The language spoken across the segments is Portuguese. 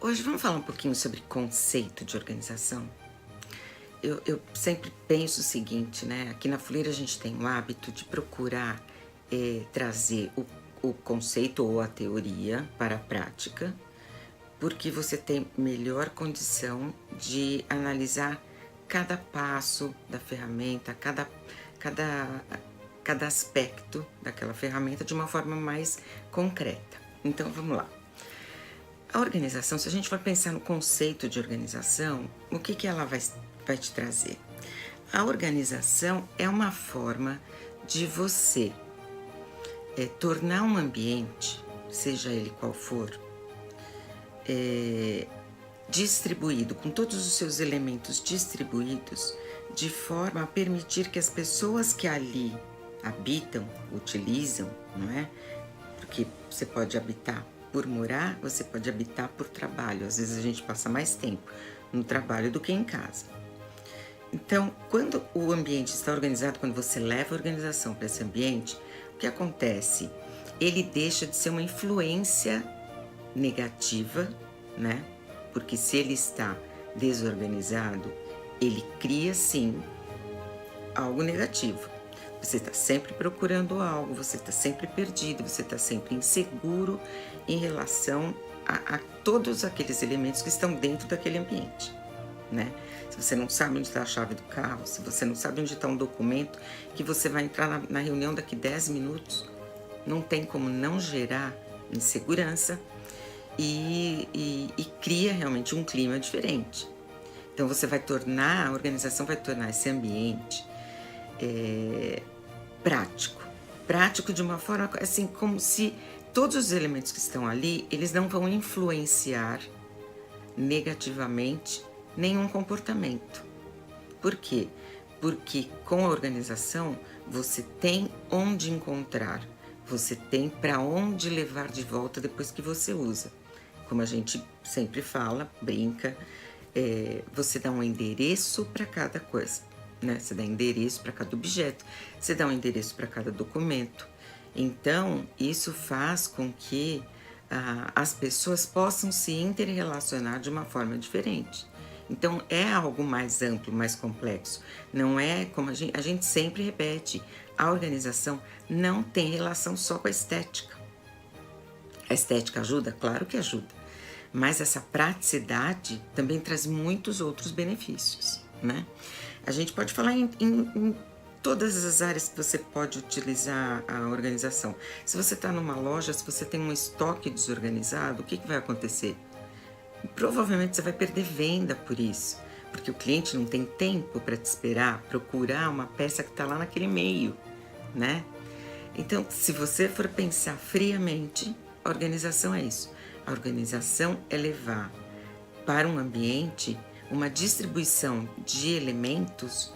Hoje vamos falar um pouquinho sobre conceito de organização. Eu sempre penso o seguinte, né? Aqui na Fuleira a gente tem o hábito de procurar trazer o conceito ou a teoria para a prática, porque você tem melhor condição de analisar cada passo da ferramenta, cada aspecto daquela ferramenta de uma forma mais concreta. Então vamos lá. A organização, se a gente for pensar no conceito de organização, o que ela vai te trazer? A organização é uma forma de você tornar um ambiente, seja ele qual for, distribuído, com todos os seus elementos distribuídos, de forma a permitir que as pessoas que ali habitam, utilizam, não é? Porque você pode habitar por morar, você pode habitar por trabalho. Às vezes a gente passa mais tempo no trabalho do que em casa. Então, quando o ambiente está organizado, quando você leva a organização para esse ambiente, o que acontece? Ele deixa de ser uma influência negativa, né? Porque se ele está desorganizado, ele cria sim algo negativo. Você está sempre procurando algo, você está sempre perdido, você está sempre inseguro em relação a todos aqueles elementos que estão dentro daquele ambiente, né? Se você não sabe onde está a chave do carro, se você não sabe onde está um documento que você vai entrar na reunião daqui 10 minutos, não tem como não gerar insegurança e cria realmente um clima diferente. Então você vai tornar, a organização vai tornar esse ambiente prático de uma forma assim, como se todos os elementos que estão ali, eles não vão influenciar negativamente nenhum comportamento. Por quê? Porque com a organização você tem onde encontrar, você tem para onde levar de volta depois que você usa. Como a gente sempre fala, brinca, você dá um endereço para cada coisa, né? Você dá endereço para cada objeto, você dá um endereço para cada documento. Então, isso faz com que as pessoas possam se interrelacionar de uma forma diferente. Então, é algo mais amplo, mais complexo. Não é como a gente sempre repete, a organização não tem relação só com a estética. A estética ajuda? Claro que ajuda. Mas essa praticidade também traz muitos outros benefícios, né? A gente pode falar em todas as áreas que você pode utilizar a organização. Se você está numa loja, se você tem um estoque desorganizado, o que vai acontecer? Provavelmente você vai perder venda por isso, porque o cliente não tem tempo para te esperar, procurar uma peça que está lá naquele meio, né? Então, se você for pensar friamente, a organização é isso. A organização é levar para um ambiente uma distribuição de elementos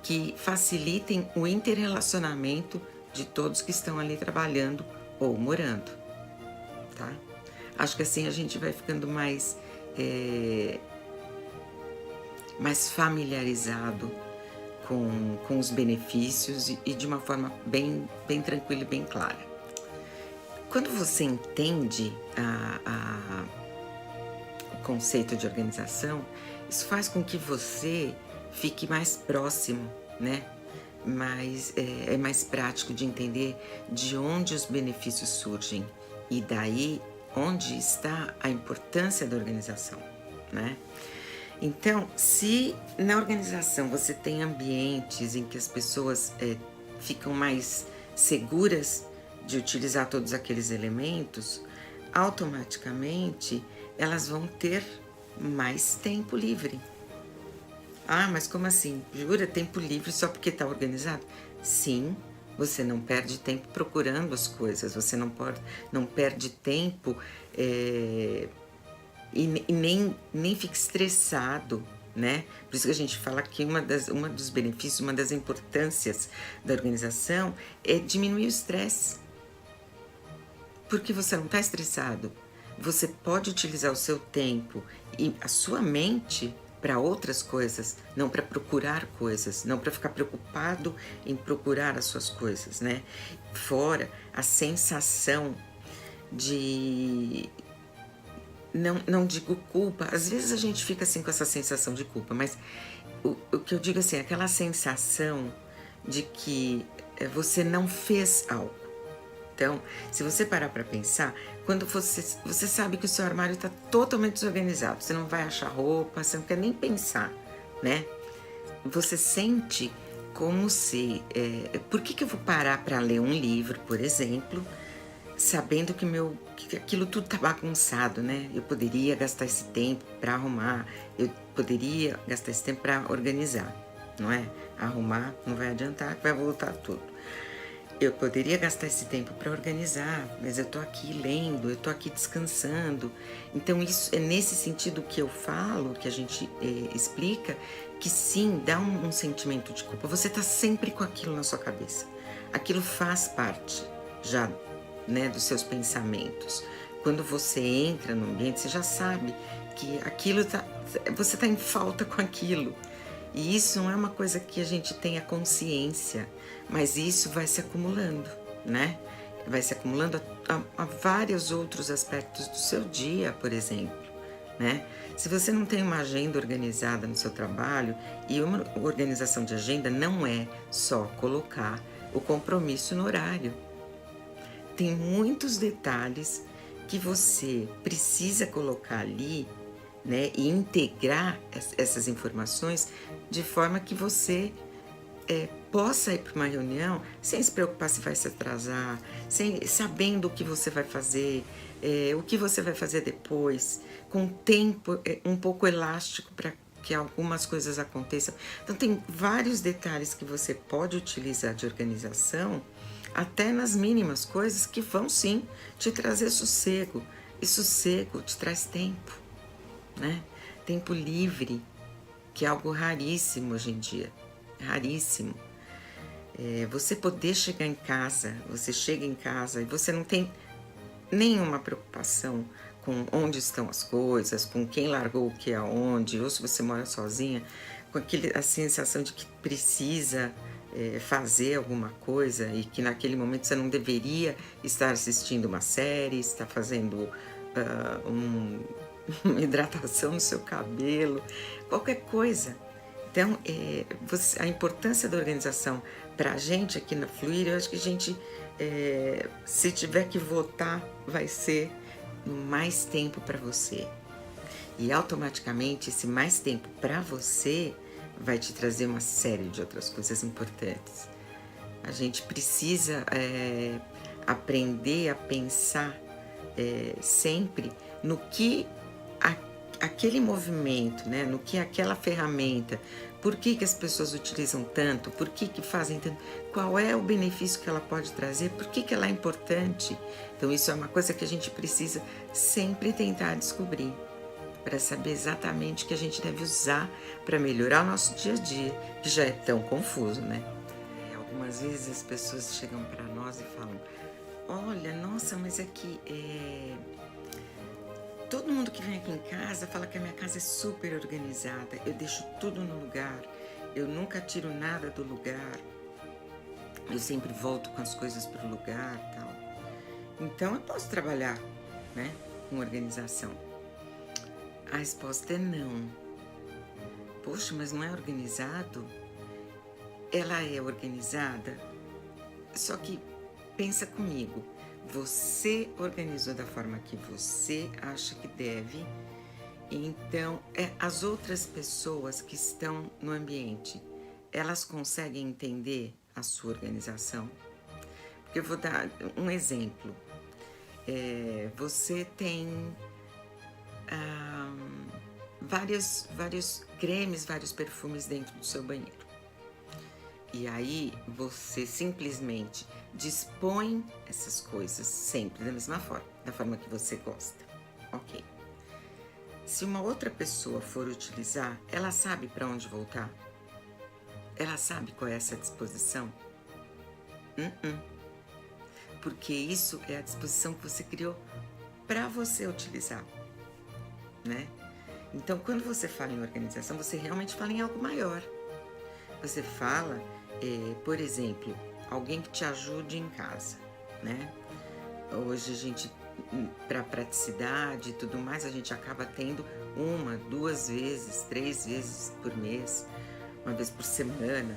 que facilitem o interrelacionamento de todos que estão ali trabalhando ou morando, tá? Acho que assim a gente vai ficando mais familiarizado com os benefícios e de uma forma bem tranquila e bem clara. Quando você entende o conceito de organização, isso faz com que você fique mais próximo, né? É mais prático de entender de onde os benefícios surgem e daí onde está a importância da organização, né? Então, se na organização você tem ambientes em que as pessoas ficam mais seguras de utilizar todos aqueles elementos, automaticamente elas vão ter mais tempo livre. Ah, mas como assim? Jura tempo livre só porque está organizado? Sim, você não perde tempo procurando as coisas, você não perde tempo e nem fica estressado, né? Por isso que a gente fala que uma dos benefícios, uma das importâncias da organização é diminuir o estresse. Porque você não está estressado. Você pode utilizar o seu tempo e a sua mente para outras coisas, não para procurar coisas, não para ficar preocupado em procurar as suas coisas, né? Fora a sensação de não digo culpa, às vezes a gente fica assim com essa sensação de culpa, mas o que eu digo assim, aquela sensação de que você não fez algo. Então, se você parar para pensar, quando você sabe que o seu armário está totalmente desorganizado, você não vai achar roupa, você não quer nem pensar, né? Você sente como se... por que eu vou parar para ler um livro, por exemplo, sabendo que aquilo tudo tá bagunçado, né? Eu poderia gastar esse tempo para arrumar, eu poderia gastar esse tempo para organizar, não é? Arrumar não vai adiantar, vai voltar tudo. Eu poderia gastar esse tempo para organizar, mas eu tô aqui lendo, eu tô aqui descansando. Então isso é nesse sentido que eu falo, que a gente explica, que sim, dá um sentimento de culpa. Você tá sempre com aquilo na sua cabeça. Aquilo faz parte já, né, dos seus pensamentos. Quando você entra no ambiente, você já sabe que aquilo você tá em falta com aquilo. E isso não é uma coisa que a gente tenha consciência, mas isso vai se acumulando, né? Vai se acumulando a vários outros aspectos do seu dia, por exemplo, né? Se você não tem uma agenda organizada no seu trabalho, e uma organização de agenda não é só colocar o compromisso no horário. Tem muitos detalhes que você precisa colocar ali, né, e integrar essas informações de forma que você possa ir para uma reunião sem se preocupar se vai se atrasar, sabendo o que você vai fazer, o que você vai fazer depois, com tempo um pouco elástico para que algumas coisas aconteçam. Então tem vários detalhes que você pode utilizar de organização, até nas mínimas coisas, que vão sim te trazer sossego. E sossego te traz tempo, né? Tempo livre, que é algo raríssimo hoje em dia, raríssimo. Você poder chegar em casa, você chega em casa e você não tem nenhuma preocupação com onde estão as coisas, com quem largou o que aonde, ou se você mora sozinha, com a sensação de que precisa fazer alguma coisa e que naquele momento você não deveria estar assistindo uma série, estar fazendo uma hidratação no seu cabelo, qualquer coisa. Então, a importância da organização para a gente aqui na Fluir, eu acho que a gente, se tiver que votar, vai ser mais tempo para você. E automaticamente, esse mais tempo para você vai te trazer uma série de outras coisas importantes. A gente precisa aprender a pensar sempre no que aquele movimento, né? No que aquela ferramenta, por que as pessoas utilizam tanto, por que fazem tanto, qual é o benefício que ela pode trazer, por que ela é importante. Então isso é uma coisa que a gente precisa sempre tentar descobrir, para saber exatamente o que a gente deve usar para melhorar o nosso dia a dia, que já é tão confuso, né? Algumas vezes as pessoas chegam para nós e falam: olha, nossa, mas é que todo mundo que vem aqui em casa fala que a minha casa é super organizada, eu deixo tudo no lugar, eu nunca tiro nada do lugar, eu sempre volto com as coisas para o lugar e tal. Então eu posso trabalhar, né, com organização. A resposta é não. Poxa, mas não é organizado? Ela é organizada, só que pensa comigo. Você organizou da forma que você acha que deve, então as outras pessoas que estão no ambiente, elas conseguem entender a sua organização? Porque eu vou dar um exemplo. Você tem vários cremes, vários perfumes dentro do seu banheiro. E aí você simplesmente dispõe essas coisas sempre da mesma forma, da forma que você gosta. Ok. Se uma outra pessoa for utilizar, ela sabe para onde voltar? Ela sabe qual é essa disposição? Porque isso é a disposição que você criou para você utilizar, né? Então, quando você fala em organização, você realmente fala em algo maior. Você fala, por exemplo, alguém que te ajude em casa, né? Hoje a gente para praticidade e tudo mais, a gente acaba tendo 1, 2 vezes, 3 vezes por mês, 1 vez por semana,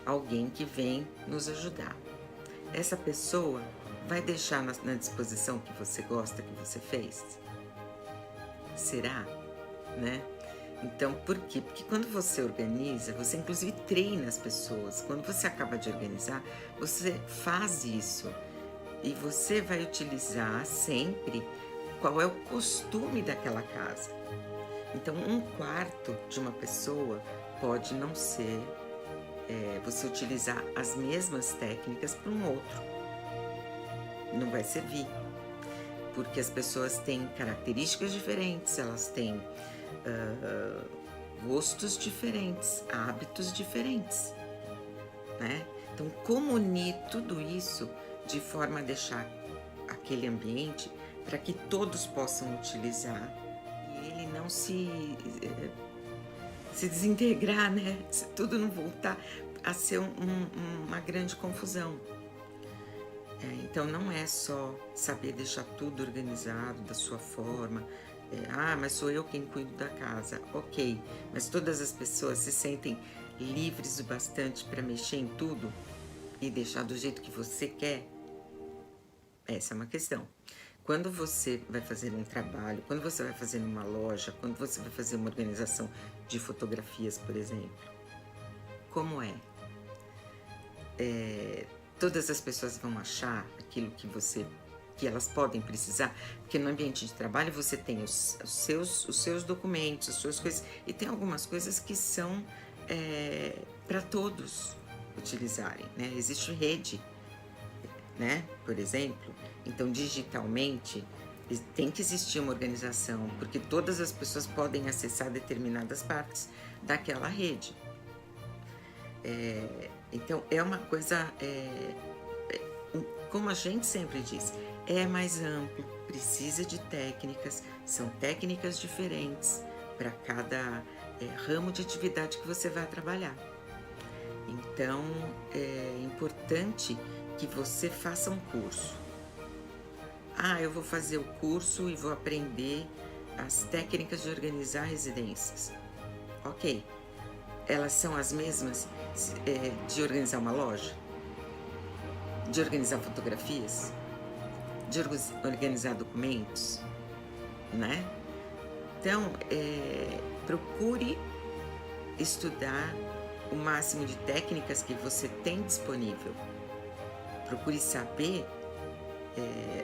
alguém que vem nos ajudar. Essa pessoa vai deixar na disposição que você gosta, que você fez? Será? Né? Então, por quê? Porque quando você organiza, você inclusive treina as pessoas. Quando você acaba de organizar, você faz isso. E você vai utilizar sempre qual é o costume daquela casa. Então, um quarto de uma pessoa pode não ser você utilizar as mesmas técnicas para um outro. Não vai servir. Porque as pessoas têm características diferentes, elas têm gostos diferentes, hábitos diferentes, né? Então, como unir tudo isso de forma a deixar aquele ambiente para que todos possam utilizar e ele não se desintegrar, né? Se tudo não voltar a ser uma grande confusão. Então não é só saber deixar tudo organizado da sua forma. Mas sou eu quem cuido da casa. Ok, mas todas as pessoas se sentem livres o bastante para mexer em tudo e deixar do jeito que você quer? Essa é uma questão. Quando você vai fazer um trabalho, quando você vai fazer numa loja, quando você vai fazer uma organização de fotografias, por exemplo, como é? Todas as pessoas vão achar aquilo que elas podem precisar, porque no ambiente de trabalho você tem os seus documentos, as suas coisas, e tem algumas coisas que são para todos utilizarem, né? Existe rede, né? Por exemplo, então digitalmente tem que existir uma organização, porque todas as pessoas podem acessar determinadas partes daquela rede. Então é uma coisa, como a gente sempre diz, é mais amplo, precisa de técnicas, são técnicas diferentes para cada ramo de atividade que você vai trabalhar. Então é importante que você faça um curso. Eu vou fazer o curso e vou aprender as técnicas de organizar residências. Ok, elas são as mesmas de organizar uma loja? De organizar fotografias? De organizar documentos? Né? Então, procure estudar o máximo de técnicas que você tem disponível. Procure saber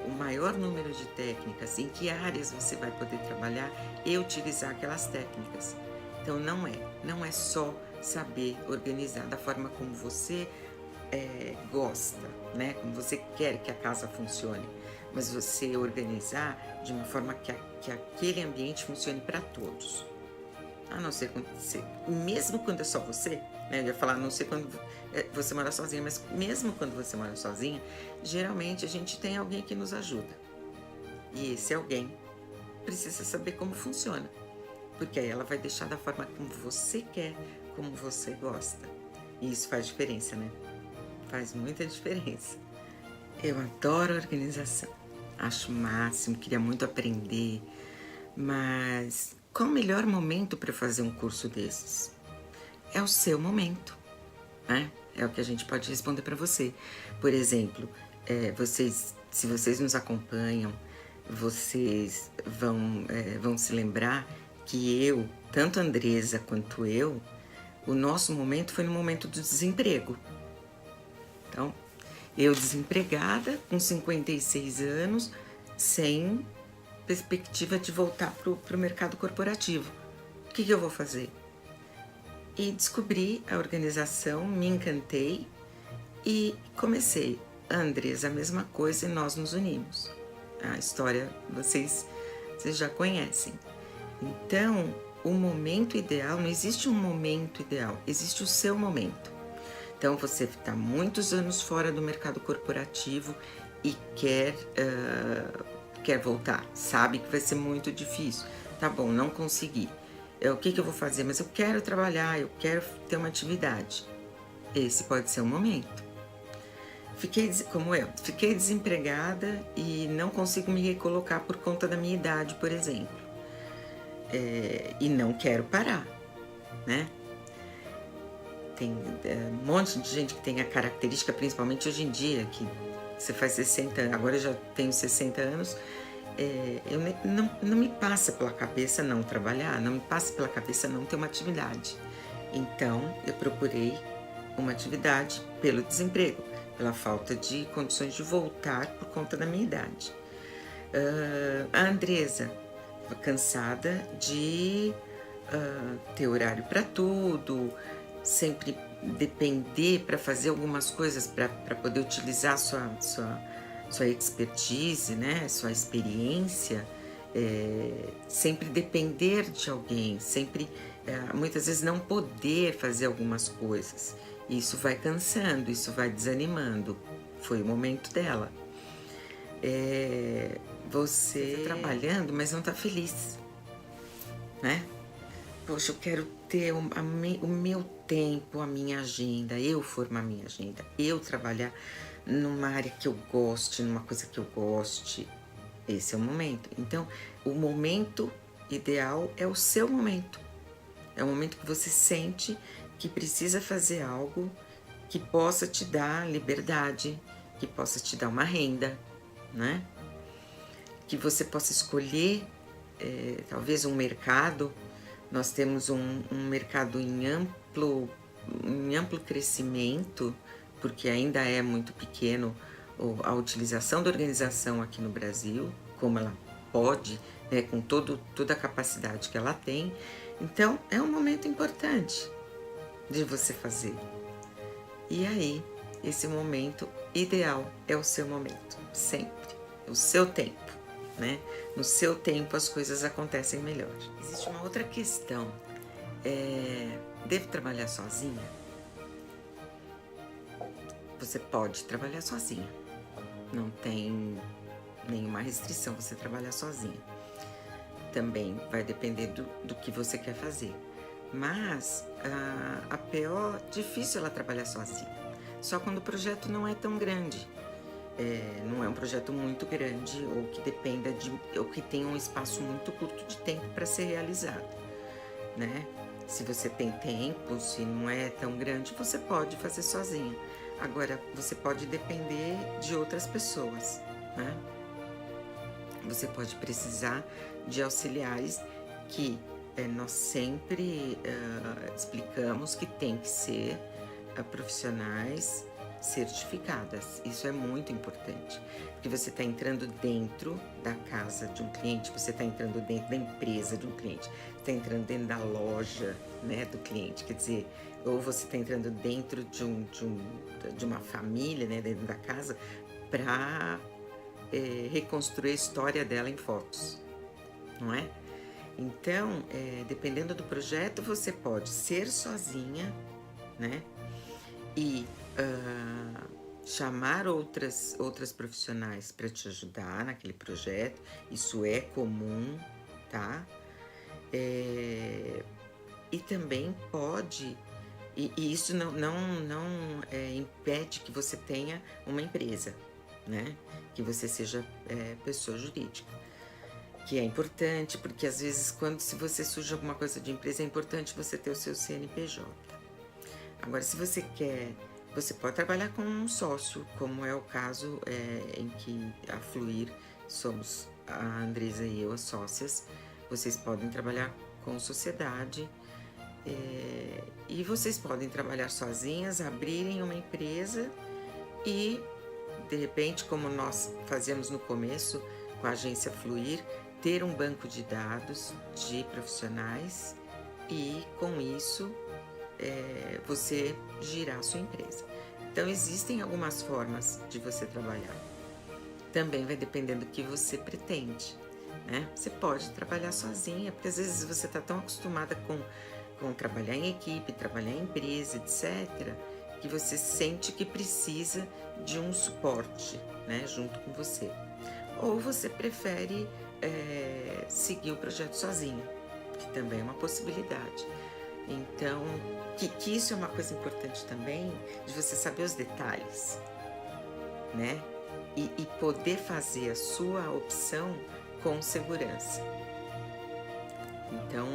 o maior número de técnicas, em que áreas você vai poder trabalhar e utilizar aquelas técnicas. Então não é só saber organizar da forma como você gosta, né? Como você quer que a casa funcione, mas você organizar de uma forma que aquele ambiente funcione para todos. A não ser quando mesmo quando é só você, né? Eu ia falar, não sei quando você mora sozinha, mas mesmo quando você mora sozinha, geralmente a gente tem alguém que nos ajuda. E esse alguém precisa saber como funciona, porque aí ela vai deixar da forma como você quer, como você gosta. E isso faz diferença, né? Faz muita diferença. Eu adoro organização, acho o máximo, queria muito aprender, mas qual o melhor momento para fazer um curso desses? É o seu momento, né? É o que a gente pode responder para você. Por exemplo, se vocês nos acompanham, vocês vão se lembrar que tanto a Andresa quanto eu, o nosso momento foi no momento do desemprego. Então, eu desempregada, com 56 anos, sem perspectiva de voltar para o mercado corporativo. O que eu vou fazer? E descobri a organização, me encantei e comecei. A Andresa, a mesma coisa, e nós nos unimos. A história vocês já conhecem. Então, o momento ideal, não existe um momento ideal, existe o seu momento. Então, você está muitos anos fora do mercado corporativo e quer voltar, sabe que vai ser muito difícil. Tá bom, não consegui. O que eu vou fazer? Mas eu quero trabalhar, eu quero ter uma atividade. Esse pode ser o momento. como eu, fiquei desempregada e não consigo me recolocar por conta da minha idade, por exemplo. E não quero parar, né? Tem um monte de gente que tem a característica, principalmente hoje em dia, que você faz 60 anos, agora eu já tenho 60 anos, não me passa pela cabeça não trabalhar, não me passa pela cabeça não ter uma atividade. Então, eu procurei uma atividade pelo desemprego, pela falta de condições de voltar por conta da minha idade. A Andresa, cansada de ter horário para tudo, sempre depender para fazer algumas coisas, para poder utilizar sua expertise, né? Sua experiência, sempre depender de alguém, sempre, muitas vezes não poder fazer algumas coisas. Isso vai cansando, isso vai desanimando. Foi o momento dela. Você tá trabalhando, mas não tá feliz, né? Poxa, eu quero ter o meu tempo, a minha agenda, eu formar a minha agenda, eu trabalhar numa área que eu goste, numa coisa que eu goste. Esse é o momento. Então, o momento ideal é o seu momento. É o momento que você sente que precisa fazer algo que possa te dar liberdade, que possa te dar uma renda, né? Que você possa escolher, talvez um mercado. Nós temos um mercado em amplo crescimento, porque ainda é muito pequeno a utilização da organização aqui no Brasil, como ela pode, né, com toda a capacidade que ela tem. Então, é um momento importante de você fazer. E aí, esse momento ideal é o seu momento, sempre, o seu tempo. Né? No seu tempo as coisas acontecem melhor. Existe uma outra questão. Devo trabalhar sozinha? Você pode trabalhar sozinha. Não tem nenhuma restrição você trabalhar sozinha. Também vai depender do que você quer fazer. Mas a PO, difícil ela trabalhar sozinha. Só quando o projeto não é tão grande. Não é um projeto muito grande ou que dependa ou que tenha um espaço muito curto de tempo para ser realizado, né? Se você tem tempo, se não é tão grande, você pode fazer sozinha. Agora, você pode depender de outras pessoas, né? Você pode precisar de auxiliares que nós sempre explicamos que tem que ser profissionais certificadas. Isso é muito importante, porque você está entrando dentro da casa de um cliente, você está entrando dentro da empresa de um cliente, está entrando dentro da loja, né, do cliente, quer dizer, ou você está entrando dentro de uma família, né, dentro da casa, para reconstruir a história dela em fotos, não é? Então, dependendo do projeto, você pode ser sozinha, né? E chamar outras profissionais para te ajudar naquele projeto. Isso é comum, tá? E também pode, e isso não impede que você tenha uma empresa, né? Que você seja pessoa jurídica. Que é importante, porque às vezes se você surge alguma coisa de empresa, é importante você ter o seu CNPJ. Agora, se você quer, você pode trabalhar com um sócio, como é o caso em que a Fluir somos a Andresa e eu as sócias. Vocês podem trabalhar com sociedade e vocês podem trabalhar sozinhas, abrirem uma empresa e, de repente, como nós fazemos no começo com a agência Fluir, ter um banco de dados de profissionais e, com isso, você girar a sua empresa. Então, existem algumas formas de você trabalhar. Também vai depender do que você pretende, né? Você pode trabalhar sozinha, porque às vezes você está tão acostumada com trabalhar em equipe, trabalhar em empresa, etc., que você sente que precisa de um suporte, né, junto com você. Ou você prefere seguir o projeto sozinha, que também é uma possibilidade. Então, que isso é uma coisa importante também, de você saber os detalhes, né? E poder fazer a sua opção com segurança. Então,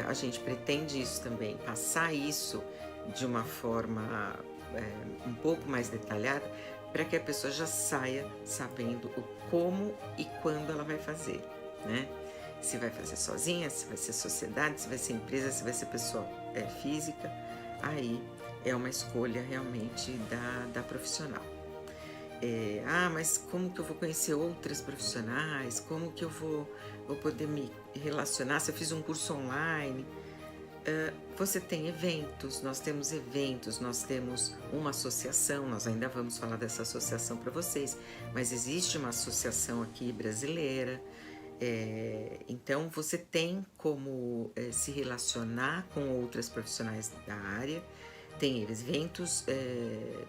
a gente pretende isso também, passar isso de uma forma um pouco mais detalhada, para que a pessoa já saia sabendo o como e quando ela vai fazer, né? Se vai fazer sozinha, se vai ser sociedade, se vai ser empresa, se vai ser pessoa física, aí é uma escolha realmente da profissional. Mas como que eu vou conhecer outras profissionais? Como que eu vou poder me relacionar? Se eu fiz um curso online, você tem eventos, nós temos uma associação, nós ainda vamos falar dessa associação para vocês, mas existe uma associação aqui brasileira, então você tem como se relacionar com outras profissionais da área, tem eventos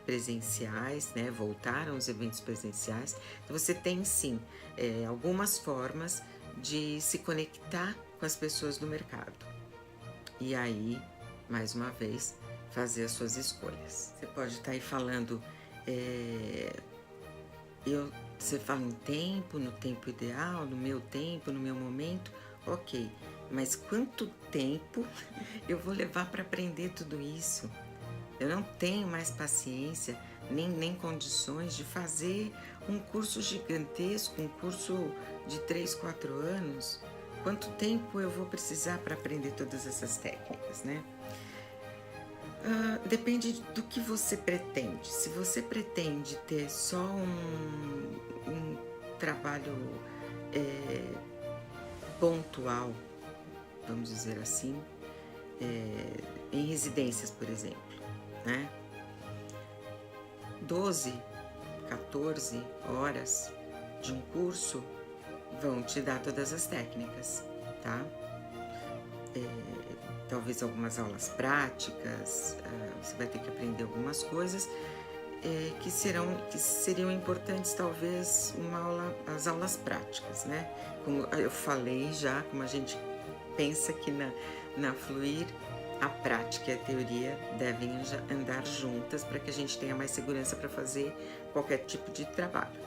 presenciais, né? Voltaram os eventos presenciais, então você tem sim algumas formas de se conectar com as pessoas do mercado. E aí, mais uma vez, fazer as suas escolhas. Você pode estar aí falando, você fala em tempo, no tempo ideal, no meu tempo, no meu momento, ok, mas quanto tempo eu vou levar para aprender tudo isso? Eu não tenho mais paciência, nem condições de fazer um curso gigantesco, um curso de 3, 4 anos. Quanto tempo eu vou precisar para aprender todas essas técnicas, né? Depende do que você pretende. Se você pretende ter só um trabalho pontual, vamos dizer assim, em residências, por exemplo, né? 12, 14 horas de um curso vão te dar todas as técnicas, tá? Talvez algumas aulas práticas, você vai ter que aprender algumas coisas que seriam importantes, talvez as aulas práticas, né? Como eu falei já, como a gente pensa que na Fluir, a prática e a teoria devem andar juntas para que a gente tenha mais segurança para fazer qualquer tipo de trabalho.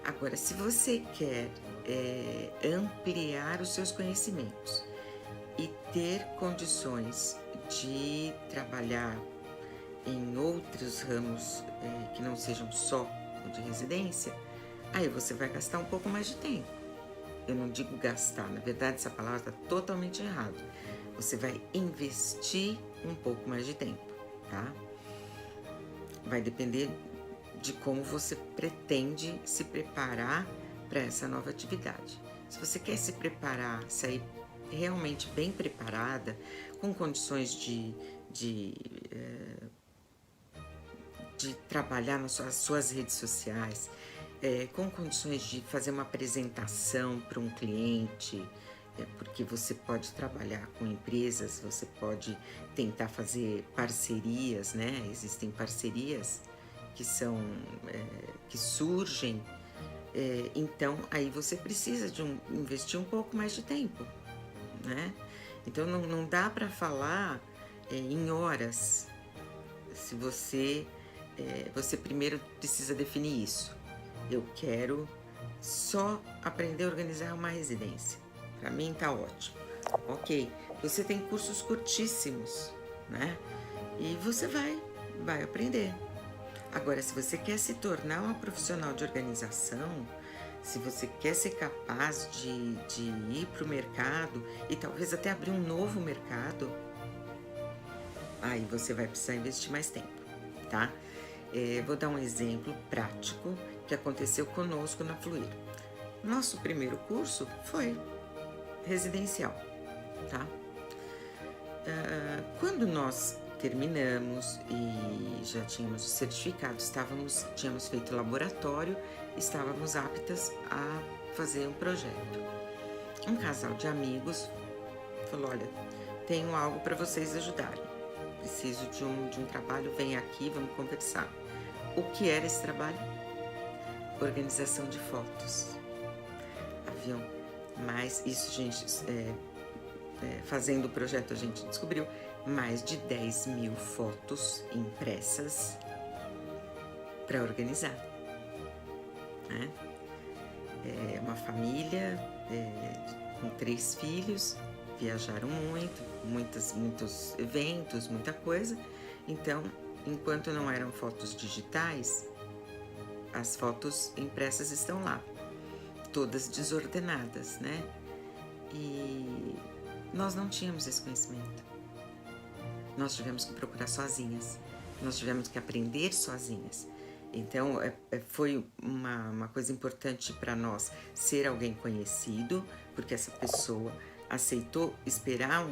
Agora, se você quer ampliar os seus conhecimentos e ter condições de trabalhar em outros ramos que não sejam só o de residência, aí você vai gastar um pouco mais de tempo. Eu não digo gastar, na verdade essa palavra está totalmente errada. Você vai investir um pouco mais de tempo, tá? Vai depender de como você pretende se preparar para essa nova atividade. Se você quer se preparar, sair realmente bem preparada, com condições de trabalhar nas suas redes sociais, com condições de fazer uma apresentação para um cliente, porque você pode trabalhar com empresas, você pode tentar fazer parcerias, né? Existem parcerias que surgem, então aí você precisa investir um pouco mais de tempo, né? Então não dá para falar em horas. Se você primeiro precisa definir isso. Eu quero só aprender a organizar uma residência. Para mim tá ótimo. Ok, você tem cursos curtíssimos, né? E você vai aprender. Agora, se você quer se tornar uma profissional de organização, se você quer ser capaz de ir para o mercado e talvez até abrir um novo mercado, aí você vai precisar investir mais tempo, tá? Vou dar um exemplo prático que aconteceu conosco na Fluir. Nosso primeiro curso foi residencial, tá? Quando nós terminamos e já tínhamos o certificado, tínhamos feito laboratório, estávamos aptas a fazer um projeto. Um casal de amigos falou: olha, tenho algo para vocês ajudarem, preciso de um trabalho, vem aqui, vamos conversar. O que era esse trabalho? Organização de fotos. Mas isso, gente, fazendo o projeto, a gente descobriu mais de 10 mil fotos impressas para organizar. né? É uma família com 3 filhos, viajaram muito, muitos eventos, muita coisa. Então, enquanto não eram fotos digitais, as fotos impressas estão lá, todas desordenadas, né? E nós não tínhamos esse conhecimento. Nós tivemos que procurar sozinhas, nós tivemos que aprender sozinhas. Então, foi uma coisa importante para nós ser alguém conhecido, porque essa pessoa aceitou esperar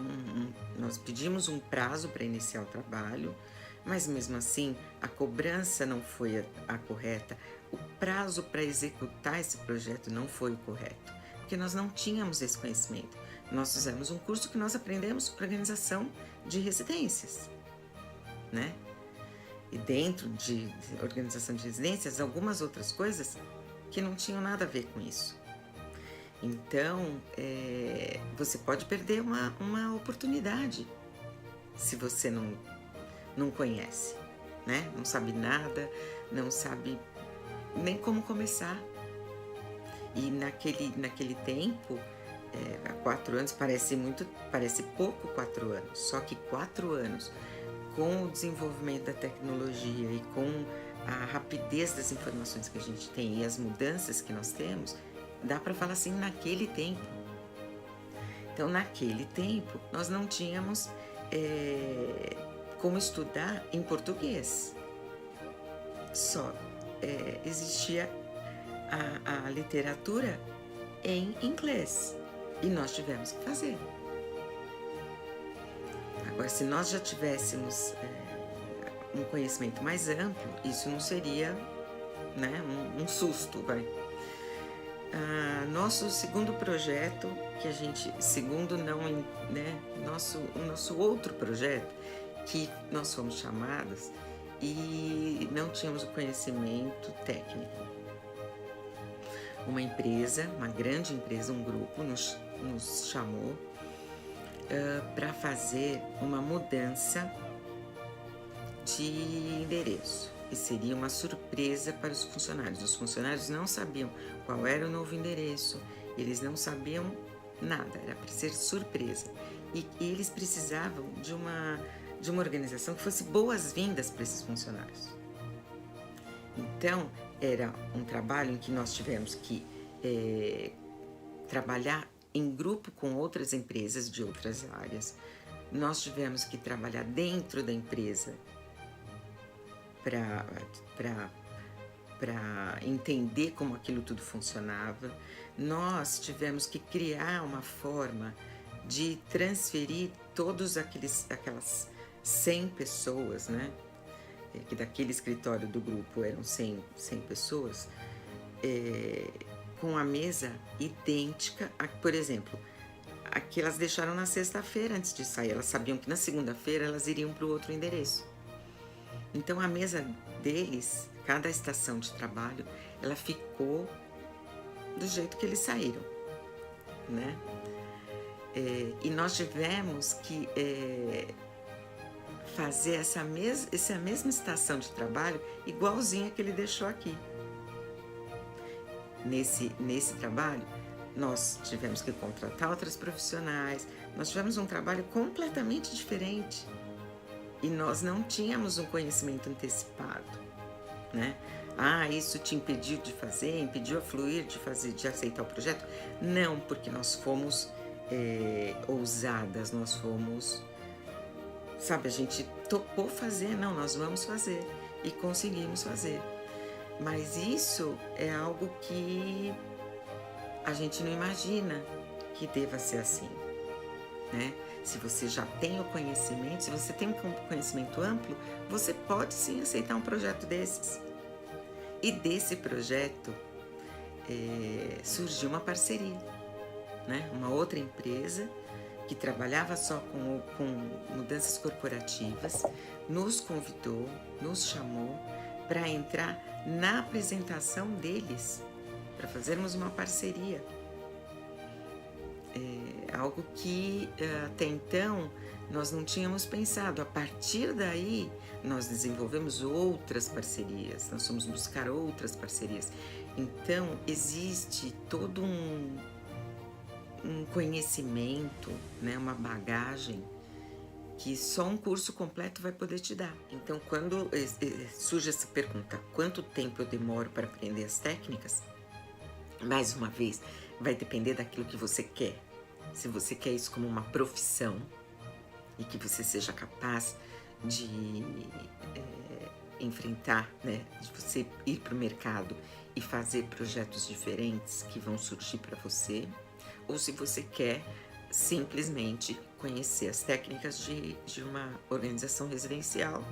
nós pedimos um prazo para iniciar o trabalho, mas mesmo assim a cobrança não foi a correta, o prazo para executar esse projeto não foi o correto, porque nós não tínhamos esse conhecimento. Nós fizemos um curso que nós aprendemos organização de residências, né? E dentro de organização de residências, algumas outras coisas que não tinham nada a ver com isso. Então, você pode perder uma oportunidade se você não conhece, né? Não sabe nada, não sabe nem como começar. E naquele tempo, há 4 anos, parece pouco 4 anos, só que 4 anos com o desenvolvimento da tecnologia e com a rapidez das informações que a gente tem e as mudanças que nós temos, dá para falar assim, naquele tempo. Então, naquele tempo, nós não tínhamos como estudar em português. Só existia a literatura em inglês e nós tivemos que fazer. Agora, se nós já tivéssemos um conhecimento mais amplo, isso não seria, né, um susto, vai. Nosso segundo projeto, que a gente, segundo não, né, o nosso outro projeto, que nós fomos chamados e não tínhamos o conhecimento técnico. Uma empresa, uma grande empresa, um grupo nos chamou para fazer uma mudança de endereço. E seria uma surpresa para os funcionários. Os funcionários não sabiam qual era o novo endereço, eles não sabiam nada, era para ser surpresa. E eles precisavam de uma organização que fosse boas-vindas para esses funcionários. Então, era um trabalho em que nós tivemos que trabalhar em grupo com outras empresas de outras áreas. Nós tivemos que trabalhar dentro da empresa para entender como aquilo tudo funcionava. Nós tivemos que criar uma forma de transferir todas aquelas 100 pessoas, né? Que daquele escritório do grupo eram 100 pessoas, com a mesa idêntica, por exemplo, a que elas deixaram na sexta-feira antes de sair. Elas sabiam que na segunda-feira elas iriam para o outro endereço. Então a mesa deles, cada estação de trabalho, ela ficou do jeito que eles saíram, né? E nós tivemos que fazer essa mesma estação de trabalho igualzinha que ele deixou aqui. Nesse trabalho, nós tivemos que contratar outras profissionais, nós tivemos um trabalho completamente diferente e nós não tínhamos um conhecimento antecipado, né? Isso te impediu de fazer, impediu a Fluir de aceitar o projeto? Não, porque nós fomos ousadas, nós fomos, sabe, a gente topou fazer, não, nós vamos fazer e conseguimos fazer. Mas isso é algo que a gente não imagina que deva ser assim, né? Se você já tem o conhecimento, se você tem um conhecimento amplo, você pode sim aceitar um projeto desses. E desse projeto surgiu uma parceria, né? Uma outra empresa que trabalhava só com mudanças corporativas, nos convidou, nos chamou para entrar na apresentação deles, para fazermos uma parceria. Algo que até então nós não tínhamos pensado. A partir daí, nós desenvolvemos outras parcerias, nós fomos buscar outras parcerias. Então, existe todo um conhecimento, né, uma bagagem que só um curso completo vai poder te dar. Então, quando surge essa pergunta, quanto tempo eu demoro para aprender as técnicas? Mais uma vez, vai depender daquilo que você quer. Se você quer isso como uma profissão e que você seja capaz de enfrentar, né, de você ir para o mercado e fazer projetos diferentes que vão surgir para você, ou se você quer simplesmente conhecer as técnicas de uma organização residencial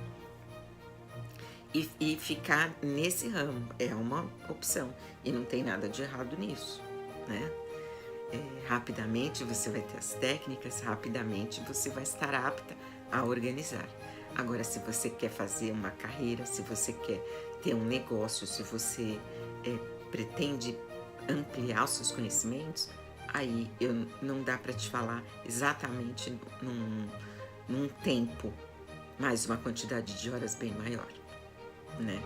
e ficar nesse ramo. É uma opção e não tem nada de errado nisso, né? Rapidamente você vai ter as técnicas, rapidamente você vai estar apta a organizar. Agora, se você quer fazer uma carreira, se você quer ter um negócio, se você pretende ampliar os seus conhecimentos, aí não dá para te falar exatamente num tempo, mas uma quantidade de horas bem maior, né?